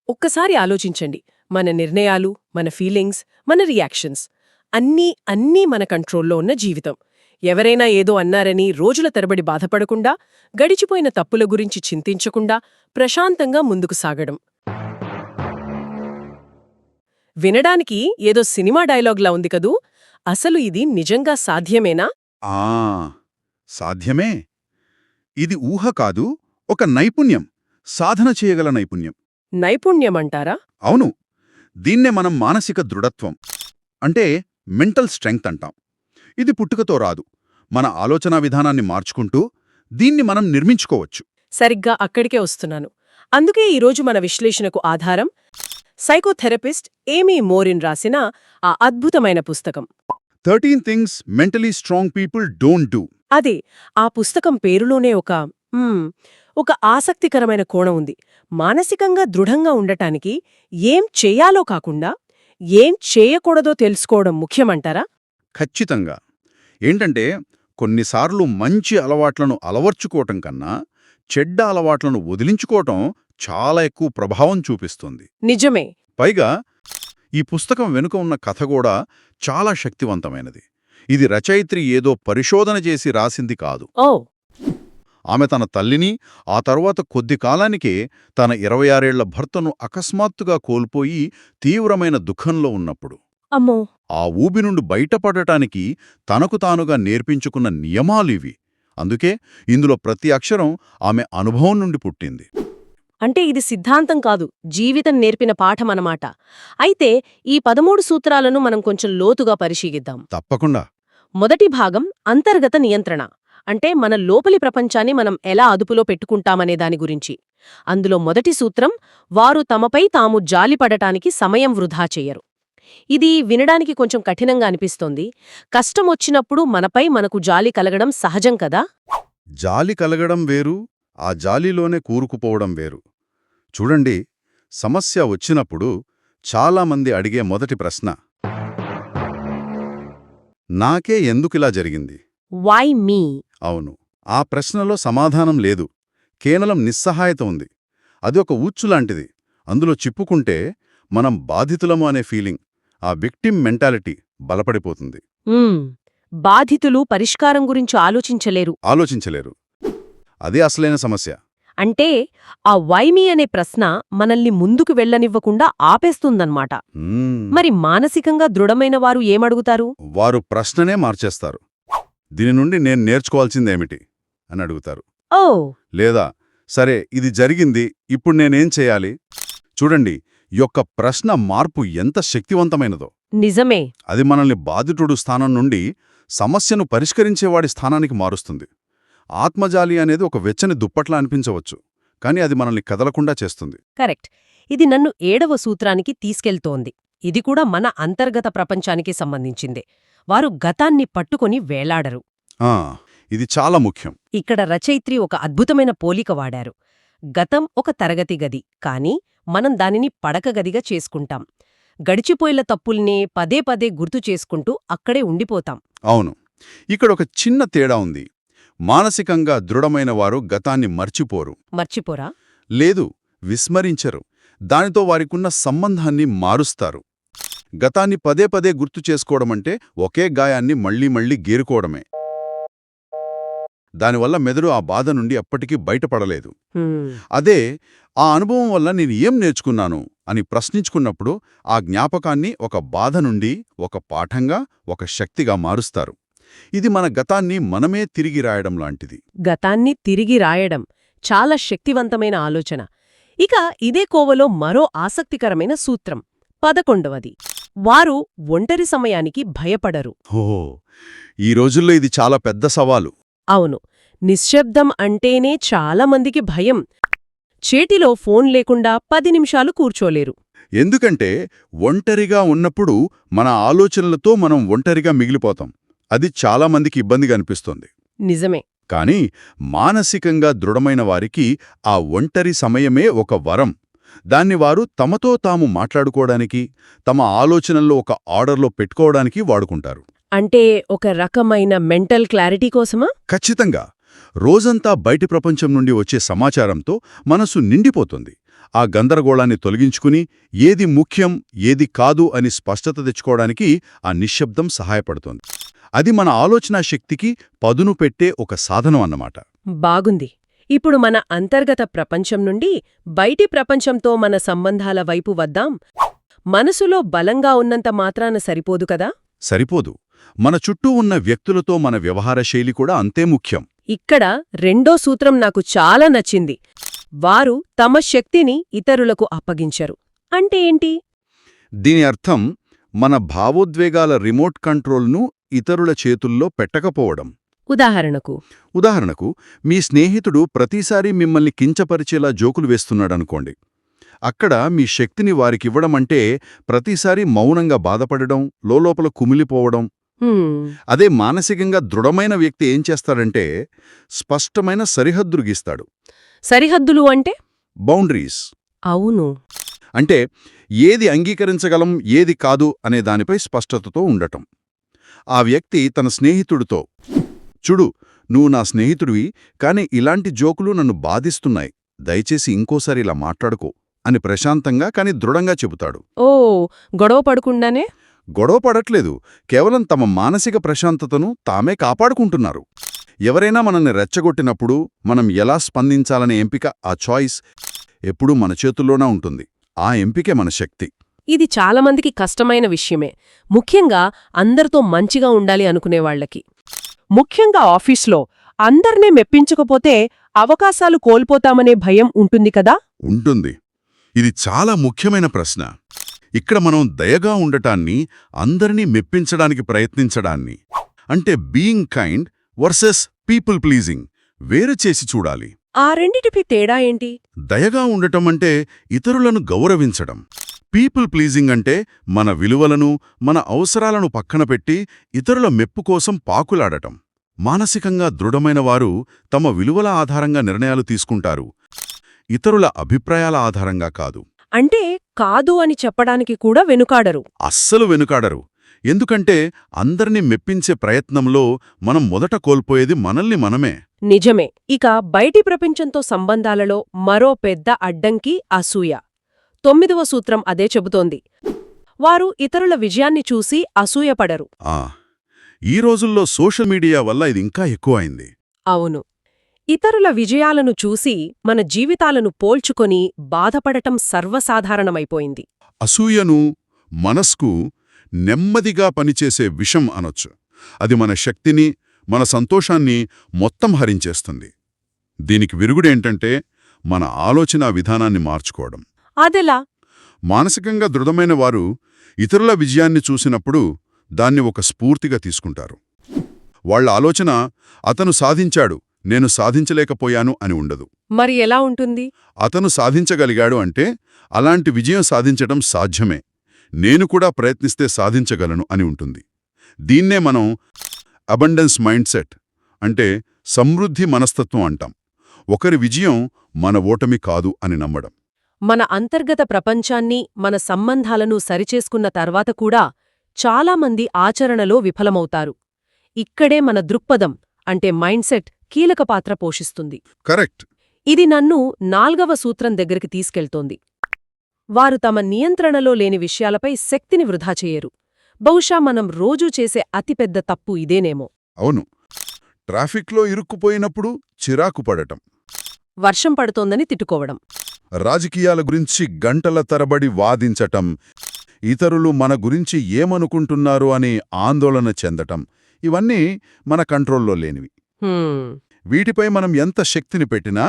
ఒక్కసారి ఆలోచించండి. మన నిర్ణయాలు, మన ఫీలింగ్స్, మన రియాక్షన్స్ అన్నీ మన కంట్రోల్లో ఉన్న జీవితం. ఎవరైనా ఏదో అన్నారని రోజుల తరబడి బాధపడకుండా, గడిచిపోయిన తప్పుల గురించి చింతించకుండా ప్రశాంతంగా ముందుకు సాగడం. వినడానికి ఏదో సినిమా డైలాగ్లా ఉంది కదూ. అసలు ఇది నిజంగా సాధ్యమేనా? ఆ సాధ్యమే. ఇది ఊహ కాదు, ఒక నైపుణ్యం, సాధన చేయగల నైపుణ్యం. నైపుణ్యమంటారా? అవును. దీన్నే మనం మానసిక దృఢత్వం అంటే మెంటల్ స్ట్రెంగ్త్ అంటాం. ఇది పుట్టుకతో రాదు. మన ఆలోచనా విధానాన్ని మార్చుకుంటూ దీన్ని మనం నిర్మించుకోవచ్చు. సరిగ్గా అక్కడికే వస్తున్నాను. అందుకే ఈరోజు మన విశ్లేషణకు ఆధారం సైకోథెరపిస్ట్ ఏమీ మోరిన్ రాసిన ఆ అద్భుతమైన పుస్తకం 13 things mentally strong people don't do. అదే, ఆ పుస్తకం పేరులోనే ఒక ఆసక్తికరమైన కోణం ఉంది. మానసికంగా దృఢంగా ఉండటానికి ఏం చెయ్యాలో కాకుండా ఏం చేయకూడదో తెలుసుకోవడం ముఖ్యమంటారా? ఖచ్చితంగా. ఏంటంటే కొన్నిసార్లు మంచి అలవాట్లను అలవర్చుకోవటం కన్నా చెడ్డ అలవాట్లను వదిలించుకోవటం చాలా ఎక్కువ ప్రభావం చూపిస్తుంది. నిజమే. పైగా ఈ పుస్తకం వెనుక ఉన్న కథ కూడా చాలా శక్తివంతమైనది. ఇది రచయిత్రి ఏదో పరిశోధన చేసి రాసింది కాదు. ఓ ఆమె తన తల్లిని, ఆ తరువాత కొద్ది కాలానికే తన 26 ఏళ్ల భర్తను అకస్మాత్తుగా కోల్పోయి తీవ్రమైన దుఃఖంలో ఉన్నప్పుడు అమ్మో, ఆ ఊబి నుండి బయటపడటానికి తనకు తానుగా నేర్పించుకున్న నియమాలివి. అందుకే ఇందులో ప్రతి అక్షరం ఆమె అనుభవం నుండి పుట్టింది. అంటే ఇది సిద్ధాంతం కాదు, జీవితం నేర్పిన పాఠమన్నమాట. అయితే ఈ 13 సూత్రాలను మనం కొంచెం లోతుగా పరిశీలిద్దాం. తప్పకుండా. మొదటి భాగం అంతర్గత నియంత్రణ. అంటే మన లోపలి ప్రపంచాన్ని మనం ఎలా అదుపులో పెట్టుకుంటామనే దాని గురించి. అందులో మొదటి సూత్రం, వారు తమపై తాము జాలిపడటానికి సమయం వృధా చెయ్యరు. ఇది వినడానికి కొంచెం కఠినంగా అనిపిస్తోంది. కష్టమొచ్చినప్పుడు మనపై మనకు జాలి కలగడం సహజం కదా. జాలి కలగడం వేరు, ఆ జాలిలోనే కూరుకుపోవడం వేరు. చూడండి, సమస్య వచ్చినప్పుడు చాలామంది అడిగే మొదటి ప్రశ్న, నాకే ఎందుకిలా జరిగింది? Why me? అవును, ఆ ప్రశ్నలో సమాధానం లేదు, కేవలం నిస్సహాయత ఉంది. అది ఒక ఊచ్చులాంటిది. అందులో చిప్పుకుంటే మనం బాధితులము అనే ఫీలింగ్, ఆ విక్టిమ్ మెంటాలిటీ బలపడిపోతుంది. బాధితులు పరిష్కారం గురించి ఆలోచించలేరు. అదే అసలైన సమస్య. అంటే ఆ వైమీ అనే ప్రశ్న మనల్ని ముందుకు వెళ్లనివ్వకుండా ఆపేస్తుందన్నమాట. మరి మానసికంగా దృఢమైన వారు ఏమడుగుతారు? వారు ప్రశ్ననే మార్చేస్తారు. దీని నుండి నేను నేర్చుకోవాల్సిందేమిటి అని అడుగుతారు. ఓ లేదా, సరే ఇది జరిగింది, ఇప్పుడు నేనేం చేయాలి? చూడండి, యొక్క ప్రశ్న మార్పు ఎంత శక్తివంతమైనదో. నిజమే. అది మనల్ని బాధితుడు స్థానం నుండి సమస్యను పరిష్కరించేవాడి స్థానానికి మారుస్తుంది. ఆత్మజాలి అనేది ఒక వెచ్చని దుప్పట్లా అనిపించవచ్చు, కానీ అది మనల్ని కదలకుండా చేస్తుంది. కరెక్ట్. ఇది నన్ను 7వ సూత్రానికి తీసుకెళ్తోంది. ఇది కూడా మన అంతర్గత ప్రపంచానికి సంబంధించిందే. వారు గతాన్ని పట్టుకొని వేలాడరు. ఇది చాలా ముఖ్యం. ఇక్కడ రచయిత్రి ఒక అద్భుతమైన పోలిక వాడారు. గతం ఒక తరగతి గది, కానీ మనం దానిని పడకగదిగా చేసుకుంటాం. గడిచిపోయిన తప్పుల్నే పదే పదే గుర్తు చేసుకుంటూ అక్కడే ఉండిపోతాం. అవును, ఇక్కడ ఒక చిన్న తేడా ఉంది. మానసికంగా దృఢమైన వారు గతాన్ని మర్చిపోరా? లేదు, విస్మరించరు. దానితో వారికున్న సంబంధాన్ని మారుస్తారు. గతాన్ని పదే పదే గుర్తు చేసుకోవడమంటే ఒకే గాయాన్ని మళ్లీ మళ్లీ గీరుకోవడమే. దానివల్ల మెదడు ఆ బాధ నుండి అప్పటికీ బయటపడలేదు. అదే, ఆ అనుభవం వల్ల నేను ఏం నేర్చుకున్నాను అని ప్రశ్నించుకున్నప్పుడు ఆ జ్ఞాపకాన్ని ఒక బాధ నుండి ఒక పాఠంగా, ఒక శక్తిగా మారుస్తారు. ఇది మన గతాన్ని మనమే తిరిగి రాయడం లాంటిది. గతాన్ని తిరిగి రాయడం చాలా శక్తివంతమైన ఆలోచన. ఇక ఇదే కోవలో మరో ఆసక్తికరమైన సూత్రం 11వది. వారు ఒంటరి సమయానికి భయపడరు. ఈ రోజుల్లో ఇది చాలా పెద్ద సవాలు. అవును, నిశ్శబ్దం అంటేనే చాలా మందికి భయం. చేతిలో ఫోన్ లేకుండా 10 నిమిషాలు కూర్చోలేరు. ఎందుకంటే ఒంటరిగా ఉన్నప్పుడు మన ఆలోచనలతో మనం ఒంటరిగా మిగిలిపోతాం. అది చాలామందికి ఇబ్బందిగా అనిపిస్తోంది. నిజమే. కానీ మానసికంగా దృఢమైన వారికి ఆ ఒంటరి సమయమే ఒక వరం. దాన్ని వారు తమతో తాము మాట్లాడుకోవడానికి, తమ ఆలోచనల్లో ఒక ఆర్డర్లో పెట్టుకోవడానికి వాడుకుంటారు. అంటే ఒక రకమైన మెంటల్ క్లారిటీ కోసమా? ఖచ్చితంగా. రోజంతా బయటి ప్రపంచం నుండి వచ్చే సమాచారంతో మనసు నిండిపోతుంది. ఆ గందరగోళాన్ని తొలగించుకుని ఏది ముఖ్యం ఏది కాదు అని స్పష్టత తెచ్చుకోవడానికి ఆ నిశ్శబ్దం సహాయపడుతోంది. అది మన ఆలోచనా శక్తికి పదును పెట్టే ఒక సాధనం అన్నమాట. బాగుంది. ఇప్పుడు మన అంతర్గత ప్రపంచం నుండి బయటి ప్రపంచంతో మన సంబంధాల వైపు వద్దాం. మనసులో బలంగా ఉన్నంత మాత్రాన సరిపోదు కదా? సరిపోదు. మన చుట్టూ ఉన్న వ్యక్తులతో మన వ్యవహార శైలి కూడా అంతే ముఖ్యం. ఇక్కడ రెండో సూత్రం నాకు చాలా నచ్చింది. వారు తమ శక్తిని ఇతరులకు అప్పగించరు. అంటే ఏంటి? దీని అర్థం మన భావోద్వేగాల రిమోట్ కంట్రోల్ను ఇతరుల చేతుల్లో పెట్టకపోవడం. ఉదాహరణకు మీ స్నేహితుడు ప్రతిసారీ మిమ్మల్ని కించపరిచేలా జోకులు వేస్తున్నాడనుకోండి. అక్కడ మీ శక్తిని వారికివ్వడమంటే ప్రతిసారీ మౌనంగా బాధపడడం, లోలోపల కుమిలిపోవడం. అదే మానసికంగా దృఢమైన వ్యక్తి ఏం చేస్తాడంటే స్పష్టమైన సరిహద్దులు గీస్తాడు. సరిహద్దులు అంటే? బౌండరీస్. అవును. అంటే ఏది అంగీకరించగలం ఏది కాదు అనే దానిపై స్పష్టతతో ఉండటం. ఆ వ్యక్తి తన స్నేహితుడితో, చూడు, నువ్వు నా స్నేహితుడివి, కాని ఇలాంటి జోకులు నన్ను బాధిస్తున్నాయి, దయచేసి ఇంకోసారి ఇలా మాట్లాడుకో అని ప్రశాంతంగా కాని దృఢంగా చెబుతాడు. గొడవ పడకుండానే? గొడవ పడట్లేదు, కేవలం తమ మానసిక ప్రశాంతతను తామే కాపాడుకుంటున్నారు. ఎవరైనా మనల్ని రెచ్చగొట్టినప్పుడు మనం ఎలా స్పందించాలనే ఎంపిక, ఆ చాయిస్ ఎప్పుడూ మన చేతుల్లోనే ఉంటుంది. ఆ ఎంపికే మన శక్తి. ఇది చాలామందికి కష్టమైన విషయమే, ముఖ్యంగా అందరితో మంచిగా ఉండాలి అనుకునేవాళ్లకి. ముఖ్యంగా ఆఫీస్లో అందర్నీ మెప్పించకపోతే అవకాశాలు కోల్పోతామనే భయం ఉంటుంది కదా? ఉంటుంది. ఇది చాలా ముఖ్యమైన ప్రశ్న. ఇక్కడ మనం దయగా ఉండటాన్ని, అందరినీ మెప్పించడానికి ప్రయత్నించడాన్ని, అంటే being kind versus people pleasing వేరు చేసి చూడాలి. ఆ రెండిటిపై తేడా ఏంటి? దయగా ఉండటం అంటే ఇతరులను గౌరవించడం. పీపుల్ ప్లీజింగ్ అంటే మన విలువలను, మన అవసరాలను పక్కన పెట్టి ఇతరుల మెప్పు కోసం పాకులాడటం. మానసికంగా దృఢమైన వారు తమ విలువల ఆధారంగా నిర్ణయాలు తీసుకుంటారు, ఇతరుల అభిప్రాయాల ఆధారంగా కాదు. అంటే కాదు అని చెప్పడానికి కూడా వెనుకాడరు. అస్సలు వెనుకాడరు. ఎందుకంటే అందర్నీ మెప్పించే ప్రయత్నంలో మనం మొదట కోల్పోయేది మనల్ని మనమే. నిజమే. ఇక బయటి ప్రపంచంతో సంబంధాలలో మరో పెద్ద అడ్డంకి అసూయ. 9వ సూత్రం అదే చెబుతోంది. వారు ఇతరుల విజయాన్ని చూసి అసూయపడరు. ఈ రోజుల్లో సోషల్ మీడియా వల్ల ఇది ఇంకా ఎక్కువైంది. అవును. ఇతరుల విజయాలను చూసి మన జీవితాలను పోల్చుకొని బాధపడటం సర్వసాధారణమైపోయింది. అసూయను మనస్కు నెమ్మదిగా పనిచేసే విషం అనొచ్చు. అది మన శక్తిని, మన సంతోషాన్ని మొత్తం హరించేస్తుంది. దీనికి విరుగుడేంటంటే మన ఆలోచనా విధానాన్ని మార్చుకోవడం. అదెలా? మానసికంగా దృఢమైన వారు ఇతరుల విజయాన్ని చూసినప్పుడు దాన్ని ఒక స్ఫూర్తిగా తీసుకుంటారు. వాళ్ల ఆలోచన అతను సాధించాడు, నేను సాధించలేకపోయాను అని ఉండదు. మరి ఎలా ఉంటుంది? అతను సాధించగలిగాడు అంటే అలాంటి విజయం సాధించడం సాధ్యమే, నేను కూడా ప్రయత్నిస్తే సాధించగలను అని ఉంటుంది. దీన్నే మనం అబండెన్స్ మైండ్ సెట్, అంటే సమృద్ధి మనస్తత్వం అంటాం. ఒకరి విజయం మన ఓటమి కాదు అని నమ్మడం. మన అంతర్గత ప్రపంచాన్ని, మన సంబంధాలను సరిచేసుకున్న తర్వాత కూడా చాలామంది ఆచరణలో విఫలమవుతారు. ఇక్కడే మన దృక్పథం, అంటే మైండ్ సెట్ కీలక పాత్ర పోషిస్తుంది. కరెక్ట్. ఇది నన్ను 4వ సూత్రం దగ్గరికి తీసుకెళ్తోంది. వారు తమ నియంత్రణలో లేని విషయాలపై శక్తిని వృధా చేయరు. బహుశా మనం రోజూ చేసే అతిపెద్ద తప్పు ఇదేనేమో. అవును. ట్రాఫిక్లో ఇరుక్కుపోయినప్పుడు చిరాకు పడటం, వర్షం పడుతోందని తిట్టుకోవడం, రాజకీయాల గురించి గంటల తరబడి వాదించటం, ఇతరులు మన గురించి ఏమనుకుంటున్నారు అని ఆందోళన చెందటం, ఇవన్నీ మన కంట్రోల్లో లేనివి. వీటిపై మనం ఎంత శక్తిని పెట్టినా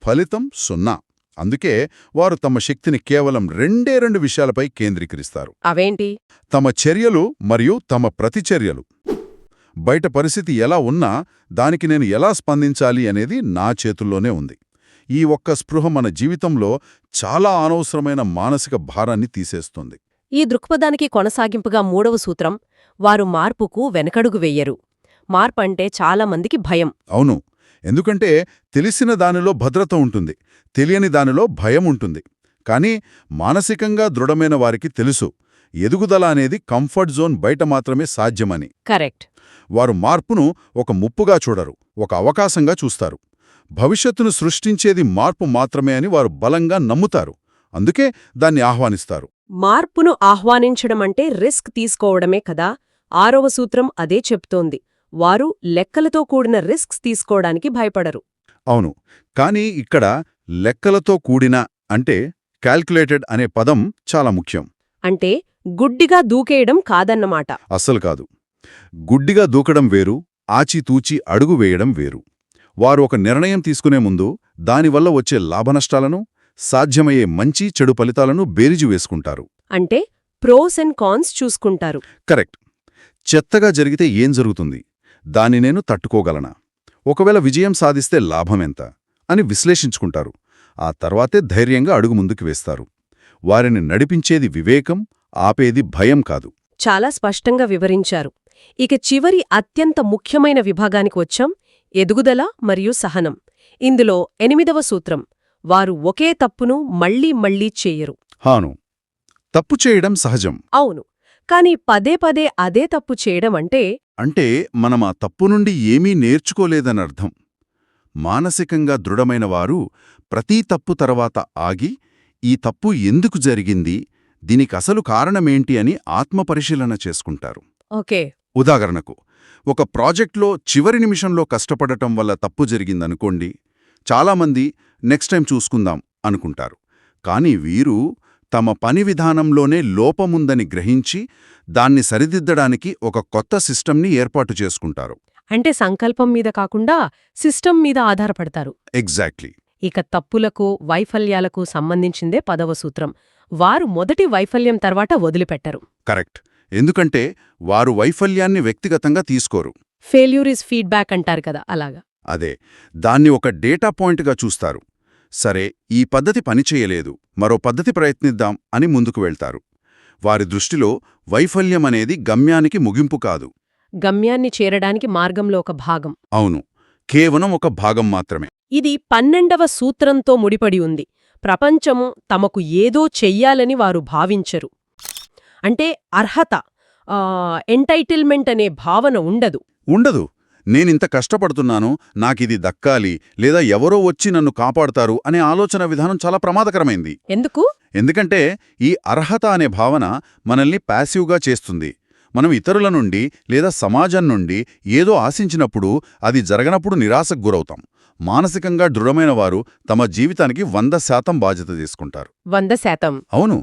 ఫలితం 0. అందుకే వారు తమ శక్తిని కేవలం 2 విషయాలపై కేంద్రీకరిస్తారు. అవేంటి? తమ చర్యలు మరియు తమ ప్రతిచర్యలు. బయట పరిస్థితి ఎలా ఉన్నా దానికి నేను ఎలా స్పందించాలి అనేది నా చేతుల్లోనే ఉంది. ఈ ఒక్క స్పృహ మన జీవితంలో చాలా అనవసరమైన మానసిక భారాన్ని తీసేస్తుంది. ఈ దృక్పథానికి కొనసాగింపుగా 3వ సూత్రం, వారు మార్పుకు వెనకడుగు వెయ్యరు. మార్పంటే చాలామందికి భయం. అవును. ఎందుకంటే తెలిసిన దానిలో భద్రత ఉంటుంది, తెలియని దానిలో భయం ఉంటుంది. కానీ మానసికంగా దృఢమైన వారికి తెలుసు, ఎదుగుదల అనేది కంఫర్ట్ జోన్ బయట మాత్రమే సాధ్యమని. కరెక్ట్. వారు మార్పును ఒక ముప్పుగా చూడరు, ఒక అవకాశంగా చూస్తారు. భవిష్యత్తును సృష్టించేది మార్పు మాత్రమే అని వారు బలంగా నమ్ముతారు. అందుకే దాన్ని ఆహ్వానిస్తారు. మార్పును ఆహ్వానించడమంటే రిస్క్ తీసుకోవడమే కదా. 6వ సూత్రం అదే చెప్తోంది. వారు లెక్కలతో కూడిన రిస్క్స్ తీసుకోవడానికి భయపడరు. అవును, కానీ ఇక్కడ లెక్కలతో కూడిన అంటే క్యాల్కులేటెడ్ అనే పదం చాలా ముఖ్యం. అంటే గుడ్డిగా దూకేయడం కాదన్నమాట. అస్సలు కాదు. గుడ్డిగా దూకడం వేరు, ఆచితూచి అడుగు వేయడం వేరు. వారు ఒక నిర్ణయం తీసుకునే ముందు దానివల్ల వచ్చే లాభనష్టాలను, సాధ్యమయ్యే మంచి చెడు ఫలితాలను బేరీజు వేసుకుంటారు. అంటే ప్రోస్ అండ్ కాన్స్ చూసుకుంటారు. కరెక్ట్. చెత్తగా జరిగితే ఏం జరుగుతుంది, దాన్ని నేను తట్టుకోగలనా, ఒకవేళ విజయం సాధిస్తే లాభమెంత అని విశ్లేషించుకుంటారు. ఆ తర్వాతే ధైర్యంగా అడుగు ముందుకు వేస్తారు. వారిని నడిపించేది వివేకం, ఆపేది భయం కాదు. చాలా స్పష్టంగా వివరించారు. ఇక చివరి అత్యంత ముఖ్యమైన విభాగానికి వచ్చాం, ఎదుగుదల మరియు సహనం. ఇందులో 8వ సూత్రం, వారు ఒకే తప్పును మళ్లీ మళ్లీ చెయ్యరు. హాను, తప్పు చేయడం సహజం. అవును, కాని పదే పదే అదే తప్పు చేయడం అంటే మనం ఆ తప్పు నుండి ఏమీ నేర్చుకోలేదనర్థం. మానసికంగా దృఢమైన వారు ప్రతీ తప్పు తర్వాత ఆగి, ఈ తప్పు ఎందుకు జరిగింది, దీనికసలు కారణమేంటి అని ఆత్మపరిశీలన చేసుకుంటారు. ఓకే. ఉదాహరణకు, ఒక ప్రాజెక్ట్లో చివరి నిమిషంలో కష్టపడటం వల్ల తప్పు జరిగిందనుకోండి, చాలామంది నెక్స్ట్ టైం చూసుకుందాం అనుకుంటారు. కానీ వీరు తమ పని విధానంలోనే లోపముందని గ్రహించి దాన్ని సరిదిద్దడానికి ఒక కొత్త సిస్టమ్ని ఏర్పాటు చేసుకుంటారు. అంటే సంకల్పం మీద కాకుండా సిస్టమ్ మీద ఆధారపడతారు. ఎగ్జాక్ట్లీ. ఇక తప్పులకు, వైఫల్యాలకు సంబంధించిందే 10వ సూత్రం. వారు మొదటి వైఫల్యం తర్వాత వదిలిపెట్టరు. కరెక్ట్. ఎందుకంటే వారు వైఫల్యాన్ని వ్యక్తిగతంగా తీసుకోరు. ఫెయిల్యూర్ ఇస్ ఫీడ్బ్యాక్ అంటారు కదా, అలాగా. అదే, దాన్ని ఒక డేటా పాయింట్గా చూస్తారు. సరే, ఈ పద్ధతి పనిచేయలేదు, మరో పద్ధతి ప్రయత్నిద్దాం అని ముందుకు వెళ్తారు. వారి దృష్టిలో వైఫల్యం అనేది గమ్యానికి ముగింపు కాదు. గమ్యాన్ని చేరడానికి మార్గంలో ఒక భాగం. అవును, కేవలం ఒక భాగం మాత్రమే. ఇది 12వ సూత్రంతో ముడిపడి ఉంది. ప్రపంచము తమకు ఏదో చెయ్యాలని వారు భావించరు. అంటే అర్హత, ఎంటైటిల్మెంట్ అనే భావన ఉండదు. ఉండదు. నేనింత కష్టపడుతున్నాను, నాకిది దక్కాలి, లేదా ఎవరో వచ్చి నన్ను కాపాడతారు అనే ఆలోచన విధానం చాలా ప్రమాదకరమైంది. ఎందుకు? ఎందుకంటే ఈ అర్హత అనే భావన మనల్ని ప్యాసివ్గా చేస్తుంది. మనం ఇతరుల నుండి లేదా సమాజం నుండి ఏదో ఆశించినప్పుడు అది జరగనప్పుడు నిరాశకు గురవుతాం. మానసికంగా దృఢమైన వారు తమ జీవితానికి 100% బాధ్యత తీసుకుంటారు. 100%? అవును.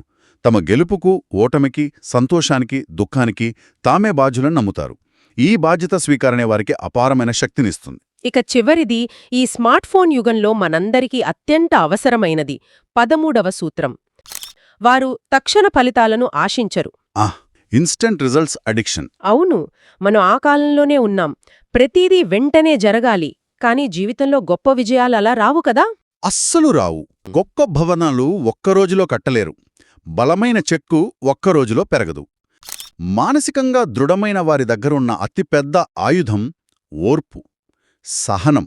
తమ గెలుపుకు, ఓటమికి, సంతోషానికి, దుఃఖానికి తామే బాధ్యులను నమ్ముతారు. ఈ బాధ్యత స్వీకరణే వారికి అపారమైన శక్తినిస్తుంది. ఇక చివరిది, ఈ స్మార్ట్ ఫోన్ యుగంలో మనందరికీ అత్యంత అవసరమైనది 13వ సూత్రం. వారు తక్షణ ఫలితాలను ఆశించరు. Instant results addiction. అవును, మనం ఆ కాలంలోనే ఉన్నాం. ప్రతిదీ వెంటనే జరగాలి. కానీ జీవితంలో గొప్ప విజయాలు అలా రావు కదా. అస్సలు రావు. గొప్ప భవనాలు ఒక్కరోజులో కట్టలేరు. బలమైన చెక్కు ఒక్కరోజులో పెరగదు. మానసికంగా దృఢమైన వారి దగ్గరున్న అతిపెద్ద ఆయుధం ఓర్పు, సహనం,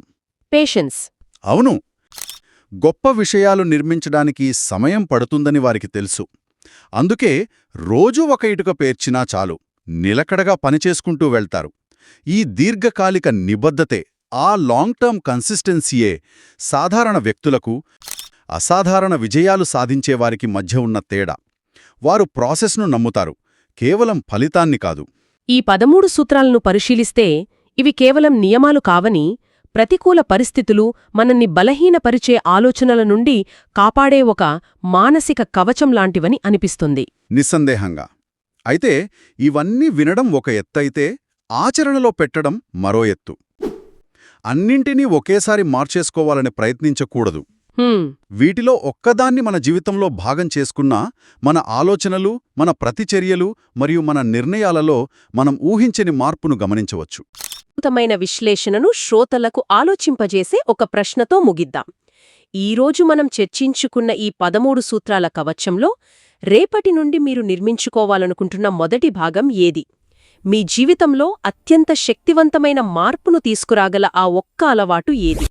పేషెన్స్. అవును. గొప్ప విషయాలు నిర్మించడానికి సమయం పడుతుందని వారికి తెలుసు. అందుకే రోజూ ఒక ఇటుక పేర్చినా చాలు, నిలకడగా పనిచేసుకుంటూ వెళ్తారు. ఈ దీర్ఘకాలిక నిబద్ధతే, ఆ లాంగ్ టర్మ్ కన్సిస్టెన్సీయే సాధారణ వ్యక్తులకు, అసాధారణ విజయాలు సాధించేవారికి మధ్య ఉన్న తేడా. వారు ప్రాసెస్ను నమ్ముతారు, కేవలం ఫలితాన్ని కాదు. ఈ 13 సూత్రాలను పరిశీలిస్తే ఇవి కేవలం నియమాలు కావని, ప్రతికూల పరిస్థితులు మనల్ని బలహీనపరిచే ఆలోచనల నుండి కాపాడే ఒక మానసిక కవచం లాంటివని అనిపిస్తుంది. నిస్సందేహంగా. అయితే ఇవన్నీ వినడం ఒక ఎత్తైతే ఆచరణలో పెట్టడం మరో ఎత్తు. అన్నింటినీ ఒకేసారి మార్చేసుకోవాలని ప్రయత్నించకూడదు. వీటిలో ఒక్కదాన్ని మన జీవితంలో భాగం చేసుకున్నా మన ఆలోచనలు, మన ప్రతిచర్యలు మరియు మన నిర్ణయాలలో మనం ఊహించని మార్పును గమనించవచ్చు. అద్భుతమైన విశ్లేషణను శ్రోతలకు ఆలోచింపజేసే ఒక ప్రశ్నతో ముగిద్దాం. ఈరోజు మనం చర్చించుకున్న ఈ 13 సూత్రాల కవచంలో రేపటి నుండి మీరు నిర్మించుకోవాలనుకుంటున్న మొదటి భాగం ఏది? మీ జీవితంలో అత్యంత శక్తివంతమైన మార్పును తీసుకురాగల ఆ ఒక్క అలవాటు ఏది?